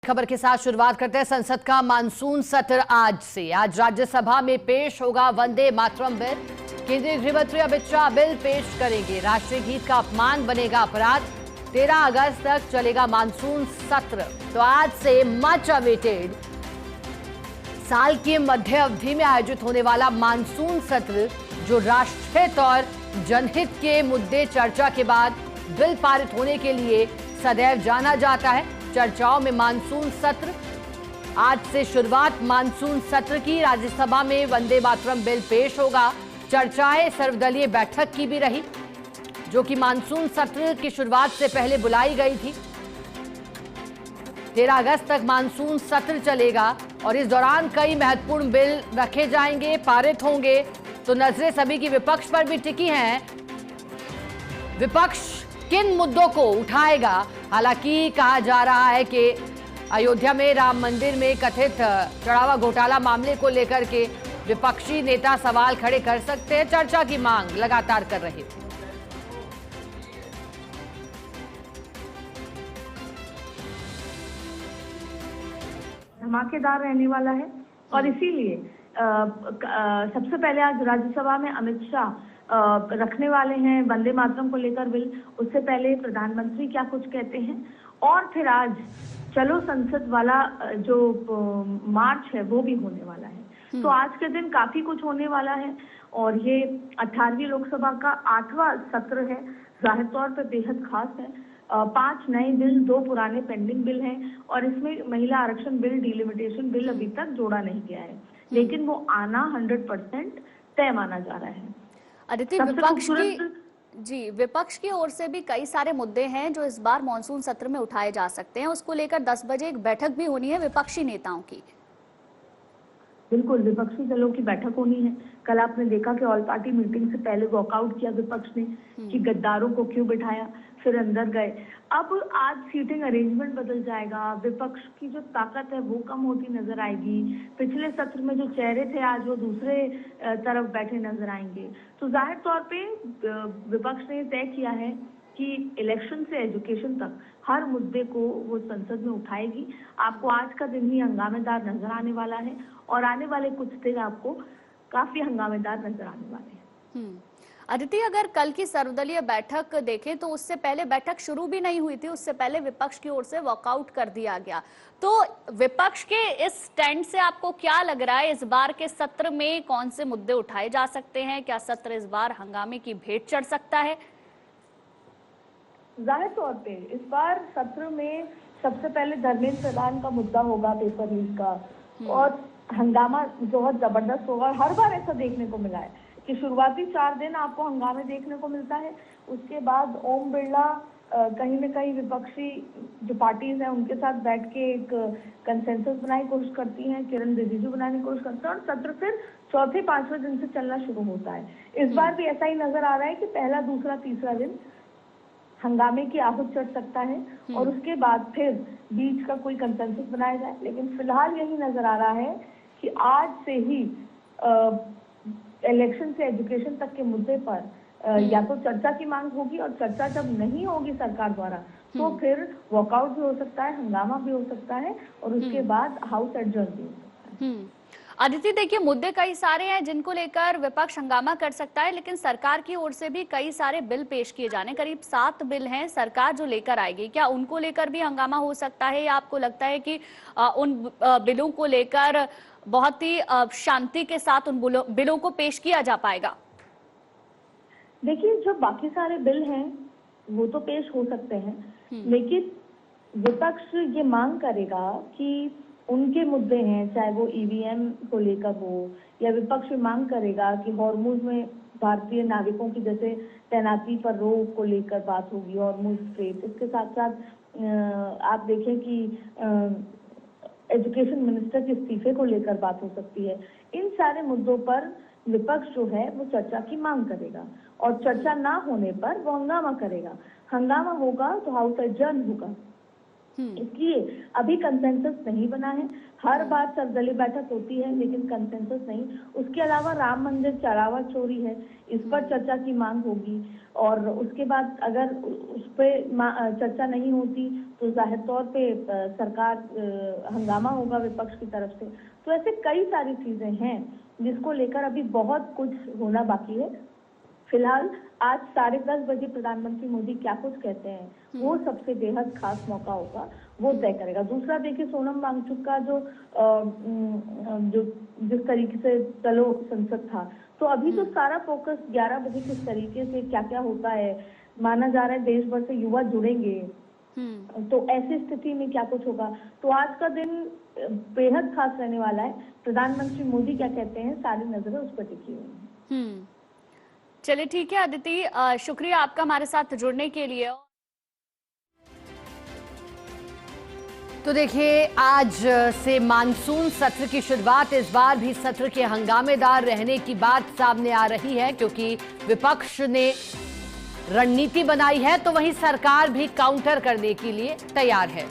खबर के साथ शुरुआत करते हैं। संसद का मानसून सत्र आज से। आज राज्यसभा में पेश होगा वंदे मातरम बिल। केंद्रीय गृह मंत्री अमित शाह बिल पेश करेंगे। राष्ट्रीय गीत का अपमान बनेगा अपराध। 13 अगस्त तक चलेगा मानसून सत्र। तो आज से मच अवेटेड साल की मध्य अवधि में आयोजित होने वाला मानसून सत्र, जो राष्ट्रहित और जनहित के मुद्दे चर्चा के बाद बिल पारित होने के लिए सदैव जाना जाता है। चर्चाओं में मानसून सत्र, आज से शुरुआत मानसून सत्र की। राज्यसभा में वंदे मातरम बिल पेश होगा। चर्चाएं सर्वदलीय बैठक की भी रही, जो कि मानसून सत्र की शुरुआत से पहले बुलाई गई थी। 13 अगस्त तक मानसून सत्र चलेगा और इस दौरान कई महत्वपूर्ण बिल रखे जाएंगे, पारित होंगे। तो नजरें सभी की विपक्ष पर भी टिकी हैं। विपक्ष किन मुद्दों को उठाएगा? हालांकि कहा जा रहा है कि अयोध्या में राम मंदिर में कथित चढ़ावा घोटाला मामले को लेकर के विपक्षी नेता सवाल खड़े कर सकते हैं। चर्चा की मांग लगातार कर रहे थे। धमाकेदार रहने वाला है और इसीलिए सबसे पहले आज राज्यसभा में अमित शाह रखने वाले हैं वंदे मातरम को लेकर बिल। उससे पहले प्रधानमंत्री क्या कुछ कहते हैं, और फिर आज चलो संसद वाला जो मार्च है वो भी होने वाला है। तो आज के दिन काफी कुछ होने वाला है और ये 18वीं लोकसभा का 8वां सत्र है। जाहिर तौर पर बेहद खास है। 5 नए बिल, 2 पुराने पेंडिंग बिल हैं और इसमें महिला आरक्षण बिल, डिलिमिटेशन बिल अभी तक जोड़ा नहीं गया है, लेकिन वो आना 100% तय माना जा रहा है। अदिति, विपक्ष की ओर से भी कई सारे मुद्दे हैं जो इस बार मॉनसून सत्र में उठाए जा सकते हैं। उसको लेकर 10 बजे एक बैठक भी होनी है विपक्षी नेताओं की। बिल्कुल, विपक्षी दलों की बैठक होनी है। कल आपने देखा कि ऑल पार्टी मीटिंग से पहले वॉकआउट किया विपक्ष ने कि गद्दारों को क्यों बिठाया, फिर अंदर गए। अब आज सीटिंग अरेंजमेंट बदल जाएगा। विपक्ष की जो ताकत है वो कम होती नजर आएगी। पिछले सत्र में जो चेहरे थे आज वो दूसरे तरफ बैठे नजर आएंगे। तो जाहिर तौर पे विपक्ष ने तय किया है कि इलेक्शन से एजुकेशन तक हर मुद्दे को वो संसद में उठाएगी। आपको आज का दिन ही हंगामेदार नजर आने वाला है और आने वाले कुछ दिन आपको काफी हंगामेदार नजर आने वाले हैं। अदिति, अगर कल की सर्वदलीय बैठक देखें तो उससे पहले बैठक शुरू भी नहीं हुई थी। उससे पहले विपक्ष की ओर से वॉकआउट कर दिया गया। तो विपक्ष के इस स्टैंड से आपको क्या लग रहा है, इस बार के सत्र में कौन से मुद्दे उठाए जा सकते हैं? क्या सत्र इस बार हंगामे की भेंट चढ़ सकता है? जाहिर तौर पे इस बार सत्र में सबसे पहले धर्मेंद्र प्रधान का मुद्दा होगा, पेपर लीक का, और हंगामा बहुत जबरदस्त होगा। हर बार ऐसा देखने को मिला है कि शुरुआती 4 दिन आपको हंगामे देखने को मिलता है। उसके बाद ओम बिरला कहीं न कहीं विपक्षी जो पार्टीज हैं उनके साथ बैठ के एक कंसेंसस बनाने की कोशिश करती हैं, किरण रिजिजू बनाने की कोशिश करते हैं और सत्र फिर चौथे 5वें दिन से चलना शुरू होता है। इस बार भी ऐसा ही नजर आ रहा है कि पहला, दूसरा, तीसरा दिन हंगामे की आहट चढ़ सकता है और उसके बाद फिर बीच का कोई कंसेंसस बनाया जाए। लेकिन फिलहाल यही नजर आ रहा है कि आज से ही इलेक्शन से एजुकेशन तक के मुद्दे पर या तो चर्चा की मांग होगी, और चर्चा जब नहीं होगी सरकार द्वारा तो फिर वॉकआउट भी हो सकता है, हंगामा भी हो सकता है और उसके बाद हाउस एडजर्न भी हो सकता है। अदिति, देखिए, मुद्दे कई सारे हैं जिनको लेकर विपक्ष हंगामा कर सकता है, लेकिन सरकार की ओर से भी कई सारे बिल पेश किए जाने, करीब 7 बिल हैं सरकार जो लेकर आएगी। क्या उनको लेकर भी हंगामा हो सकता है या आपको लगता है कि उन बिलों को लेकर बहुत ही शांति के साथ उन बिलों को पेश किया जा पाएगा? देखिए, जो बाकी सारे बिल हैं वो तो पेश हो सकते हैं, लेकिन विपक्ष ये मांग करेगा कि उनके मुद्दे हैं, चाहे वो ईवीएम को लेकर हो, या विपक्ष मांग करेगा कि हॉर्मुज में भारतीय नाविकों की जैसे तैनाती पर रोक को लेकर बात होगी, हॉर्मुज स्ट्रेट। इसके साथ साथ आप देखें कि एजुकेशन मिनिस्टर के इस्तीफे को लेकर बात हो सकती है। इन सारे मुद्दों पर विपक्ष जो है वो चर्चा की मांग करेगा और चर्चा ना होने पर वो हंगामा करेगा। हंगामा होगा तो हाउस एडजर्न होगा। इसलिए अभी कंसेंसस नहीं बना है। हर बार सर्वदलीय बैठक होती है लेकिन कंसेंसस नहीं। उसके अलावा राम मंदिर चढ़ावा चोरी है, इस पर चर्चा की मांग होगी और उसके बाद अगर उस पर चर्चा नहीं होती तो जाहिर तौर पे सरकार हंगामा होगा विपक्ष की तरफ से। तो ऐसे कई सारी चीजें हैं जिसको लेकर अभी बहुत कुछ होना बाकी है। फिलहाल आज 10:30 बजे प्रधानमंत्री मोदी क्या कुछ कहते हैं वो सबसे बेहद खास मौका होगा, वो तय करेगा। दूसरा देखिए, सोनम वांगचुक का जो जिस तरीके से चलो संसद था, तो अभी तो सारा फोकस 11 बजे किस तरीके से क्या क्या होता है। माना जा रहा है देश भर से युवा जुड़ेंगे, तो ऐसी स्थिति में क्या कुछ होगा। तो आज का दिन बेहद खास रहने वाला है। प्रधानमंत्री मोदी क्या कहते हैं, सारी नजरें उस पर टिकी हुई हैं। चलिए ठीक है अदिति, शुक्रिया आपका हमारे साथ जुड़ने के लिए। तो देखिए, आज से मानसून सत्र की शुरुआत, इस बार भी सत्र के हंगामेदार रहने की बात सामने आ रही है क्योंकि विपक्ष ने रणनीति बनाई है तो वहीं सरकार भी काउंटर करने के लिए तैयार है।